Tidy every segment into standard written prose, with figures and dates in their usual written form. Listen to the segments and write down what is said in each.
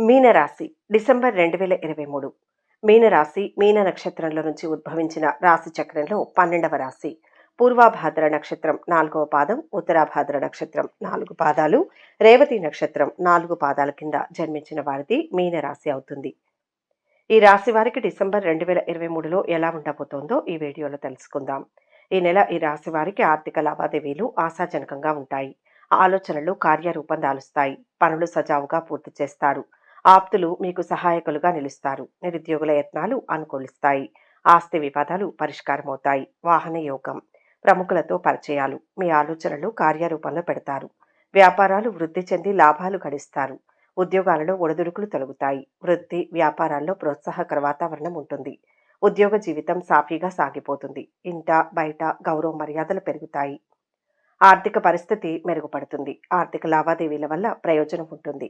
మీనరాశి డిసెంబర్ 2023. మీనరాశి మీన నక్షత్రంలో నుంచి ఉద్భవించిన రాశి చక్రంలో 12వ రాశి. పూర్వాభాద్ర నక్షత్రం 4వ పాదం, ఉత్తరాభాద్ర నక్షత్రం 4 పాదాలు, రేవతి నక్షత్రం 4 పాదాల కింద జన్మించిన వారిది మీనరాశి అవుతుంది. ఈ రాశి వారికి డిసెంబర్ 2023లో ఎలా ఉండబోతోందో ఈ వీడియోలో తెలుసుకుందాం. ఈ నెల ఈ రాశి వారికి ఆర్థిక లావాదేవీలు ఆశాజనకంగా ఉంటాయి. ఆలోచనలు కార్యరూపం దాలుస్తాయి. పనులు సజావుగా పూర్తి చేస్తారు. ఆప్తులు మీకు సహాయకులుగా నిలుస్తారు. నిరుద్యోగుల యత్నాలు అనుకూలిస్తాయి. ఆస్తి వివాదాలు పరిష్కారమవుతాయి. వాహన యోగం, ప్రముఖులతో పరిచయాలు, మీ ఆలోచనలు కార్యరూపంలో పెడతారు. వ్యాపారాలు వృద్ధి చెంది లాభాలు గడిస్తారు. ఉద్యోగాలలో ఒడిదుడుకులు తొలగుతాయి. వృత్తి వ్యాపారాల్లో ప్రోత్సాహకర వాతావరణం ఉంటుంది. ఉద్యోగ జీవితం సాఫీగా సాగిపోతుంది. ఇంట బయట గౌరవ మర్యాదలు పెరుగుతాయి. ఆర్థిక పరిస్థితి మెరుగుపడుతుంది. ఆర్థిక లావాదేవీల వల్ల ప్రయోజనం ఉంటుంది.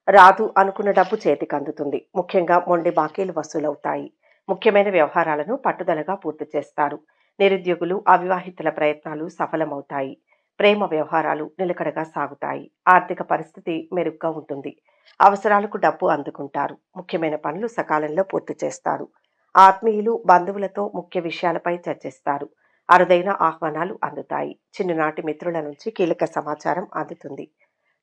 రాదు అనుకున్న డబ్బు చేతికి అందుతుంది. ముఖ్యంగా మొండి బాకీలు వసూలవుతాయి. ముఖ్యమైన వ్యవహారాలను పట్టుదలగా పూర్తి చేస్తారు. నిరుద్యోగులు అవివాహితుల ప్రయత్నాలు సఫలమవుతాయి. ప్రేమ వ్యవహారాలు నిలకడగా సాగుతాయి. ఆర్థిక పరిస్థితి మెరుగ్గా ఉంటుంది. అవసరాలకు డబ్బు అందుకుంటారు. ముఖ్యమైన పనులు సకాలంలో పూర్తి చేస్తారు. ఆత్మీయులు బంధువులతో ముఖ్య విషయాలపై చర్చిస్తారు. అరుదైన ఆహ్వానాలు అందుతాయి. చిన్ననాటి మిత్రుల నుంచి కీలక సమాచారం అందుతుంది.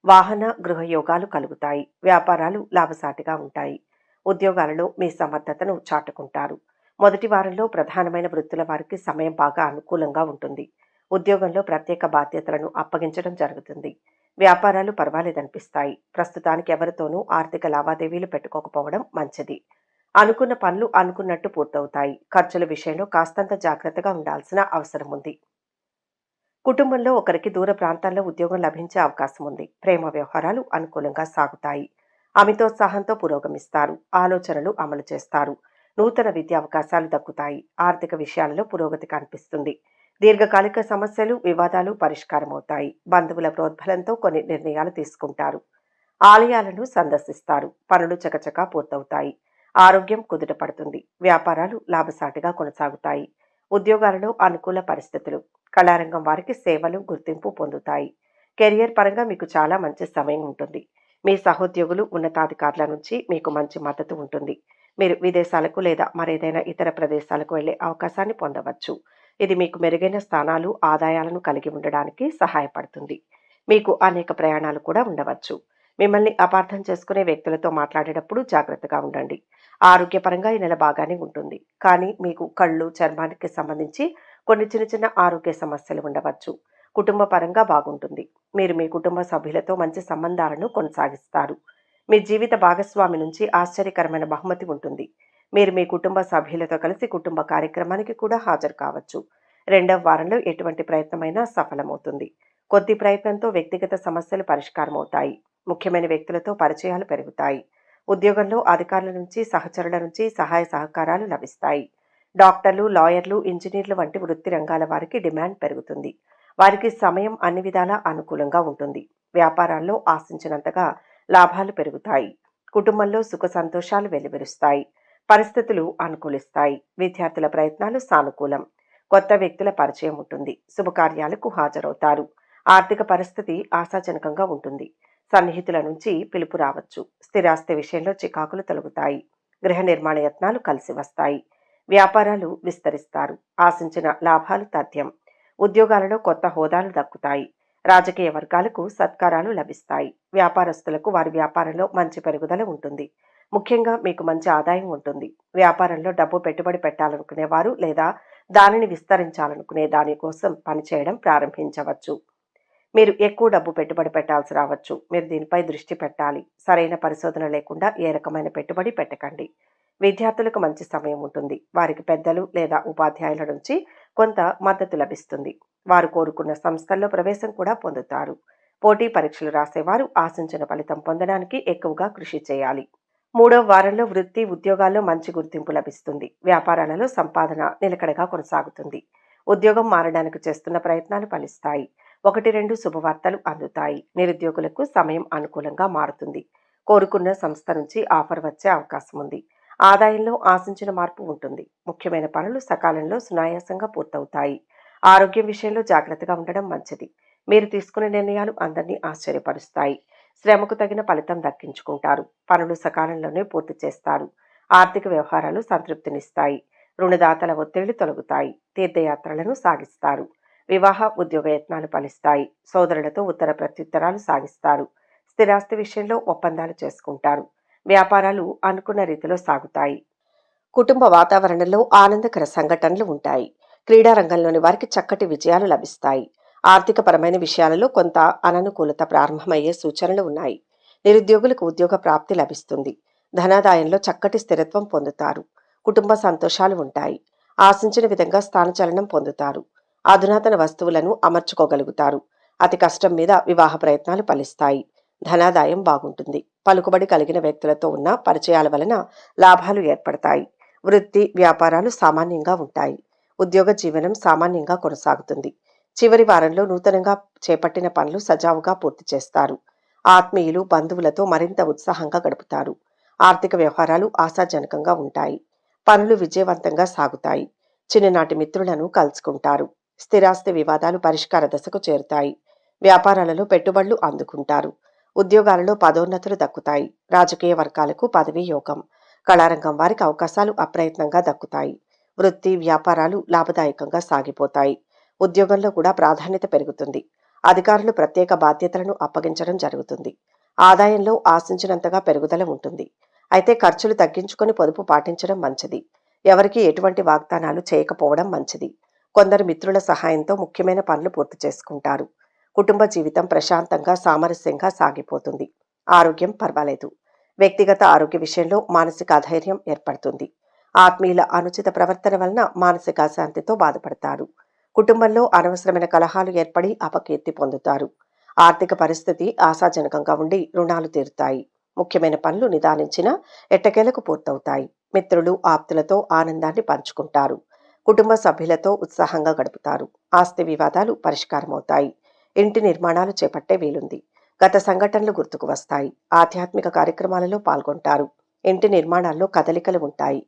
వాహన గృహ యోగాలు కలుగుతాయి. వ్యాపారాలు లాభసాటిగా ఉంటాయి. ఉద్యోగాలలో మీ సమర్థతను చాటుకుంటారు. మొదటి వారంలో ప్రధానమైన వృత్తుల వారికి సమయం బాగా అనుకూలంగా ఉంటుంది. ఉద్యోగంలో ప్రత్యేక బాధ్యతలను అప్పగించడం జరుగుతుంది. వ్యాపారాలు పర్వాలేదనిపిస్తాయి. ప్రస్తుతానికి ఎవరితోనూ ఆర్థిక లావాదేవీలు పెట్టుకోకపోవడం మంచిది. అనుకున్న పనులు అనుకున్నట్టు పూర్తవుతాయి. ఖర్చుల విషయంలో కాస్తంత జాగ్రత్తగా ఉండాల్సిన అవసరం ఉంది. కుటుంబంలో ఒకరికి దూర ప్రాంతాల్లో ఉద్యోగం లభించే అవకాశం ఉంది. ప్రేమ వ్యవహారాలు అనుకూలంగా సాగుతాయి. అమితోత్సాహంతో పురోగమిస్తారు. ఆలోచనలు అమలు చేస్తారు. నూతన విద్యా అవకాశాలు దక్కుతాయి. ఆర్థిక విషయాలలో పురోగతి కనిపిస్తుంది. దీర్ఘకాలిక సమస్యలు వివాదాలు పరిష్కారమవుతాయి. బంధువుల ప్రోద్బలంతో కొన్ని నిర్ణయాలు తీసుకుంటారు. ఆలయాలను సందర్శిస్తారు. పనులు చకచకా పూర్తవుతాయి. ఆరోగ్యం కుదుట పడుతుంది. వ్యాపారాలు లాభసాటిగా కొనసాగుతాయి. ఉద్యోగాలలో అనుకూల పరిస్థితులు. కళారంగం వారికి సేవలు గుర్తింపు పొందుతాయి. కెరియర్ పరంగా మీకు చాలా మంచి సమయం ఉంటుంది. మీ సహోద్యోగులు ఉన్నతాధికారుల నుంచి మీకు మంచి మద్దతు ఉంటుంది. మీరు విదేశాలకు లేదా మరేదైనా ఇతర ప్రదేశాలకు వెళ్లే అవకాశాన్ని పొందవచ్చు. ఇది మీకు మెరుగైన స్థానాలు ఆదాయాలను కలిగి ఉండడానికి సహాయపడుతుంది. మీకు అనేక ప్రయాణాలు కూడా ఉండవచ్చు. మిమ్మల్ని అపార్థం చేసుకునే వ్యక్తులతో మాట్లాడేటప్పుడు జాగ్రత్తగా ఉండండి. ఆరోగ్యపరంగా ఈ నెల బాగానే ఉంటుంది. కానీ మీకు కళ్ళు చర్మానికి సంబంధించి కొన్ని చిన్న చిన్న ఆరోగ్య సమస్యలు ఉండవచ్చు. కుటుంబ పరంగా బాగుంటుంది. మీరు మీ కుటుంబ సభ్యులతో మంచి సంబంధాలను కొనసాగిస్తారు. మీ జీవిత భాగస్వామి నుంచి ఆశ్చర్యకరమైన బహుమతి ఉంటుంది. మీరు మీ కుటుంబ సభ్యులతో కలిసి కుటుంబ కార్యక్రమానికి కూడా హాజరు కావచ్చు. రెండవ వారంలో ఎటువంటి ప్రయత్నమైనా సఫలమవుతుంది. కొద్ది ప్రయత్నంతో వ్యక్తిగత సమస్యలు పరిష్కారమవుతాయి. ముఖ్యమైన వ్యక్తులతో పరిచయాలు పెరుగుతాయి. ఉద్యోగంలో అధికారుల నుంచి సహచరుల నుంచి సహాయ సహకారాలు లభిస్తాయి. డాక్టర్లు, లాయర్లు, ఇంజనీర్లు వంటి వృత్తి రంగాల వారికి డిమాండ్ పెరుగుతుంది. వారికి సమయం అన్ని విధాలా అనుకూలంగా ఉంటుంది. వ్యాపారాల్లో ఆశించినంతగా లాభాలు పెరుగుతాయి. కుటుంబంలో సుఖ సంతోషాలు వెలువరుస్తాయి. పరిస్థితులు అనుకూలిస్తాయి. విద్యార్థుల ప్రయత్నాలు సానుకూలం. కొత్త వ్యక్తుల పరిచయం ఉంటుంది. శుభకార్యాలకు హాజరవుతారు. ఆర్థిక పరిస్థితి ఆశాజనకంగా ఉంటుంది. సన్నిహితుల నుంచి పిలుపు రావచ్చు. స్థిరాస్తి విషయంలో చికాకులు తొలగుతాయి. గృహ నిర్మాణ యత్నాలు కలిసి వస్తాయి. వ్యాపారాలు విస్తరిస్తారు. ఆశించిన లాభాలు తథ్యం. ఉద్యోగాలలో కొత్త హోదాలు దక్కుతాయి. రాజకీయ వర్గాలకు సత్కారాలు లభిస్తాయి. వ్యాపారస్తులకు వారి వ్యాపారంలో మంచి పెరుగుదల ఉంటుంది. ముఖ్యంగా మీకు మంచి ఆదాయం ఉంటుంది. వ్యాపారంలో డబ్బు పెట్టుబడి పెట్టాలనుకునే వారు లేదా దానిని విస్తరించాలనుకునే దాని కోసం పనిచేయడం ప్రారంభించవచ్చు. మీరు ఎక్కువ డబ్బు పెట్టుబడి పెట్టాల్సి రావచ్చు. మీరు దీనిపై దృష్టి పెట్టాలి. సరైన పరిశోధన లేకుండా ఏ రకమైన పెట్టుబడి పెట్టకండి. విద్యార్థులకు మంచి సమయం ఉంటుంది. వారికి పెద్దలు లేదా ఉపాధ్యాయుల నుంచి కొంత మద్దతు లభిస్తుంది. వారు కోరుకున్న సంస్థల్లో ప్రవేశం కూడా పొందుతారు. పోటీ పరీక్షలు రాసేవారు ఆశించిన ఫలితం పొందడానికి ఎక్కువగా కృషి చేయాలి. మూడవ వారంలో వృత్తి ఉద్యోగాల్లో మంచి గుర్తింపు లభిస్తుంది. వ్యాపారాలలో సంపాదన నిలకడగా కొనసాగుతుంది. ఉద్యోగం మారడానికి చేస్తున్న ప్రయత్నాలు ఫలిస్తాయి. 1-2 శుభవార్తలు అందుతాయి. నిరుద్యోగులకు సమయం అనుకూలంగా మారుతుంది. కోరుకున్న సంస్థ నుంచి ఆఫర్ వచ్చే అవకాశం ఉంది. ఆదాయంలో ఆశించిన మార్పు ఉంటుంది. ముఖ్యమైన పనులు సకాలంలో సునాయాసంగా పూర్తవుతాయి. ఆరోగ్యం విషయంలో జాగ్రత్తగా ఉండడం మంచిది. మీరు తీసుకునే నిర్ణయాలు అందరినీ ఆశ్చర్యపరుస్తాయి. శ్రమకు తగిన ఫలితం దక్కించుకుంటారు. పనులు సకాలంలోనే పూర్తి చేస్తారు. ఆర్థిక వ్యవహారాలు సంతృప్తినిస్తాయి. రుణదాతల ఒత్తిళ్లు తొలగుతాయి. తీర్థయాత్రలను సాగిస్తారు. వివాహ ఉద్యోగ యత్నాలు ఫలిస్తాయి. సోదరులతో ఉత్తర ప్రత్యుత్తరాలు సాగిస్తారు. స్థిరాస్తి విషయంలో ఒప్పందాలు చేసుకుంటారు. వ్యాపారాలు అనుకున్న రీతిలో సాగుతాయి. కుటుంబ వాతావరణంలో ఆనందకర సంఘటనలు ఉంటాయి. క్రీడా రంగంలోని వారికి చక్కటి విజయాలు లభిస్తాయి. ఆర్థికపరమైన విషయాలలో కొంత అననుకూలత ప్రారంభమయ్యే సూచనలు ఉన్నాయి. నిరుద్యోగులకు ఉద్యోగ ప్రాప్తి లభిస్తుంది. ధనాదాయంలో చక్కటి స్థిరత్వం పొందుతారు. కుటుంబ సంతోషాలు ఉంటాయి. ఆశించిన విధంగా స్థానచలనం పొందుతారు. అధునాతన వస్తువులను అమర్చుకోగలుగుతారు. అతి కష్టం మీద వివాహ ప్రయత్నాలు ఫలిస్తాయి. ధనాదాయం బాగుంటుంది. పలుకుబడి కలిగిన వ్యక్తులతో ఉన్న పరిచయాల వలన లాభాలు ఏర్పడతాయి. వృత్తి వ్యాపారాలు సామాన్యంగా ఉంటాయి. ఉద్యోగ జీవనం సామాన్యంగా కొనసాగుతుంది. చివరి వారంలో నూతనంగా చేపట్టిన పనులు సజావుగా పూర్తి చేస్తారు. ఆత్మీయులు బంధువులతో మరింత ఉత్సాహంగా గడుపుతారు. ఆర్థిక వ్యవహారాలు ఆశాజనకంగా ఉంటాయి. పనులు విజయవంతంగా సాగుతాయి. చిన్ననాటి మిత్రులను కలుసుకుంటారు. స్థిరాస్తి వివాదాలు పరిష్కార దశకు చేరుతాయి. వ్యాపారాలలో పెట్టుబడులు అందుకుంటారు. ఉద్యోగాలలో పదోన్నతులు దక్కుతాయి. రాజకీయ వర్గాలకు పదవీ యోగం. కళారంగం వారికి అవకాశాలు అప్రయత్నంగా దక్కుతాయి. వృత్తి వ్యాపారాలు లాభదాయకంగా సాగిపోతాయి. ఉద్యోగంలో కూడా ప్రాధాన్యత పెరుగుతుంది. అధికారులు ప్రత్యేక బాధ్యతలను అప్పగించడం జరుగుతుంది. ఆదాయంలో ఆశించినంతగా పెరుగుదల ఉంటుంది. అయితే ఖర్చులు తగ్గించుకొని పొదుపు పాటించడం మంచిది. ఎవరికి ఎటువంటి వాగ్దానాలు చేయకపోవడం మంచిది. కొందరు మిత్రుల సహాయంతో ముఖ్యమైన పనులు పూర్తి చేసుకుంటారు. కుటుంబ జీవితం ప్రశాంతంగా సామరస్యంగా సాగిపోతుంది. ఆరోగ్యం పర్వాలేదు. వ్యక్తిగత ఆరోగ్య విషయంలో మానసిక అధైర్యం ఏర్పడుతుంది. ఆత్మీయుల అనుచిత ప్రవర్తన వలన మానసిక అశాంతితో బాధపడతారు. కుటుంబంలో అనవసరమైన కలహాలు ఏర్పడి అపకీర్తి పొందుతారు. ఆర్థిక పరిస్థితి ఆశాజనకంగా ఉండి రుణాలు తీరుతాయి. ముఖ్యమైన పనులు నిదానించిన ఎట్టకేలకు పూర్తవుతాయి. మిత్రులు ఆప్తులతో ఆనందాన్ని పంచుకుంటారు. కుటుంబ సభ్యులతో ఉత్సాహంగా గడుపుతారు. ఆస్తి వివాదాలు పరిష్కారమవుతాయి. ఇంటి నిర్మాణాలు చేపట్టే వీలుంది. గత సంఘటనలు గుర్తుకు వస్తాయి. ఆధ్యాత్మిక కార్యక్రమాలలో పాల్గొంటారు. ఇంటి నిర్మాణాల్లో కదలికలు ఉంటాయి.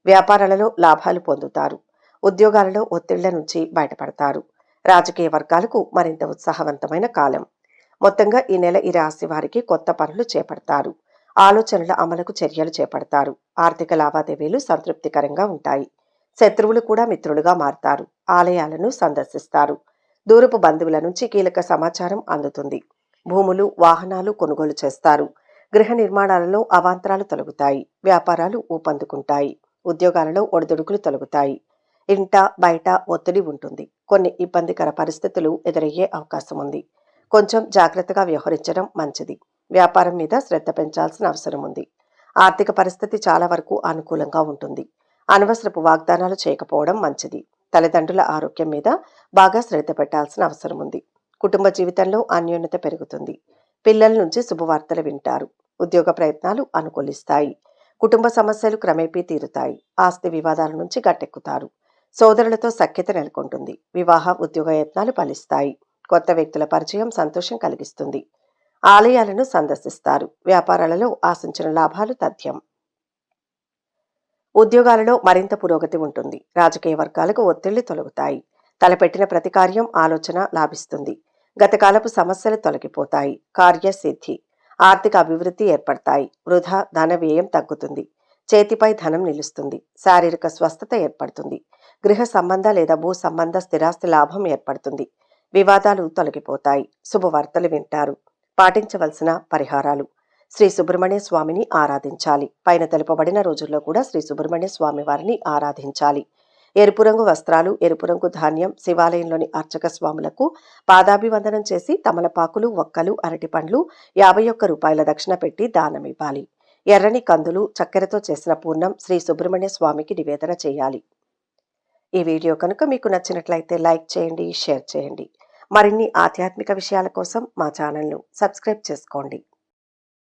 వ్యాపారాలలో లాభాలు పొందుతారు. ఉద్యోగాలలో ఒత్తిళ్ల నుంచి బయటపడతారు. రాజకీయ వర్గాలకు మరింత ఉత్సాహవంతమైన కాలం. మొత్తంగా ఈ నెల ఈ రాశి వారికి కొత్త పనులు చేపడతారు. ఆలోచనల అమలుకు చర్యలు చేపడతారు. ఆర్థిక లావాదేవీలు సంతృప్తికరంగా ఉంటాయి. శత్రువులు కూడా మిత్రులుగా మారతారు. ఆలయాలను సందర్శిస్తారు. దూరపు బంధువుల నుంచి కీలక సమాచారం అందుతుంది. భూములు వాహనాలు కొనుగోలు చేస్తారు. గృహ నిర్మాణాలలో అవాంతరాలు తొలగుతాయి. వ్యాపారాలు ఊపందుకుంటాయి. ఉద్యోగాలలో ఒడిదుడుకులు తొలగుతాయి. ఇంట బయట ఒత్తిడి ఉంటుంది. కొన్ని ఇబ్బందికర పరిస్థితులు ఎదురయ్యే అవకాశం ఉంది. కొంచెం జాగ్రత్తగా వ్యవహరించడం మంచిది. వ్యాపారం మీద శ్రద్ధ పెంచాల్సిన అవసరం ఉంది. ఆర్థిక పరిస్థితి చాలా వరకు అనుకూలంగా ఉంటుంది. అనవసరపు వాగ్దానాలు చేయకపోవడం మంచిది. తల్లిదండ్రుల ఆరోగ్యం మీద బాగా శ్రద్ధ పెట్టాల్సిన అవసరం ఉంది. కుటుంబ జీవితంలో అన్యోన్యత పెరుగుతుంది. పిల్లల నుంచి శుభవార్తలు వింటారు. ఉద్యోగ ప్రయత్నాలు అనుకూలిస్తాయి. కుటుంబ సమస్యలు క్రమేపీ తీరుతాయి. ఆస్తి వివాదాల నుంచి గట్టెక్కుతారు. సోదరులతో సఖ్యత నెలకొంటుంది. వివాహ ఉద్యోగ యత్నాలు ఫలిస్తాయి. కొత్త వ్యక్తుల పరిచయం సంతోషం కలిగిస్తుంది. ఆలయాలను సందర్శిస్తారు. వ్యాపారాలలో ఆశించిన లాభాలు తథ్యం. ఉద్యోగాలలో మరింత పురోగతి ఉంటుంది. రాజకీయ వర్గాలకు ఒత్తిళ్లు తొలగుతాయి. తలపెట్టిన ప్రతి కార్యం ఆలోచన లాభిస్తుంది. గతకాలపు సమస్యలు తొలగిపోతాయి. కార్యసిద్ధి. ఆర్థిక అభివృద్ధి ఏర్పడతాయి. వృధా ధన వ్యయం తగ్గుతుంది. చేతిపై ధనం నిలుస్తుంది. శారీరక స్వస్థత ఏర్పడుతుంది. గృహ సంబంధ లేదా భూ సంబంధ స్థిరాస్తి లాభం ఏర్పడుతుంది. వివాదాలు తొలగిపోతాయి. శుభవార్తలు వింటారు. పాటించవలసిన పరిహారాలు: శ్రీ సుబ్రహ్మణ్య స్వామిని ఆరాధించాలి. పైన తెలుపబడిన రోజుల్లో కూడా శ్రీ సుబ్రహ్మణ్య స్వామి వారిని ఆరాధించాలి. ఎరుపు రంగు వస్త్రాలు, ఎరుపు రంగు ధాన్యం, శివాలయంలోని అర్చక స్వాములకు పాదాభివందనం చేసి తమలపాకులు, ఒక్కలు, అరటి పండ్లు 51 రూపాయల దక్షిణ పెట్టి దానమివ్వాలి. ఎర్రని కందులు, చక్కెరతో చేసిన పూర్ణం శ్రీ సుబ్రహ్మణ్య స్వామికి నివేదన చేయాలి. ఈ వీడియో కనుక మీకు నచ్చినట్లయితే లైక్ చేయండి, షేర్ చేయండి. మరిన్ని ఆధ్యాత్మిక విషయాల కోసం మా ఛానల్ను సబ్స్క్రైబ్ చేసుకోండి.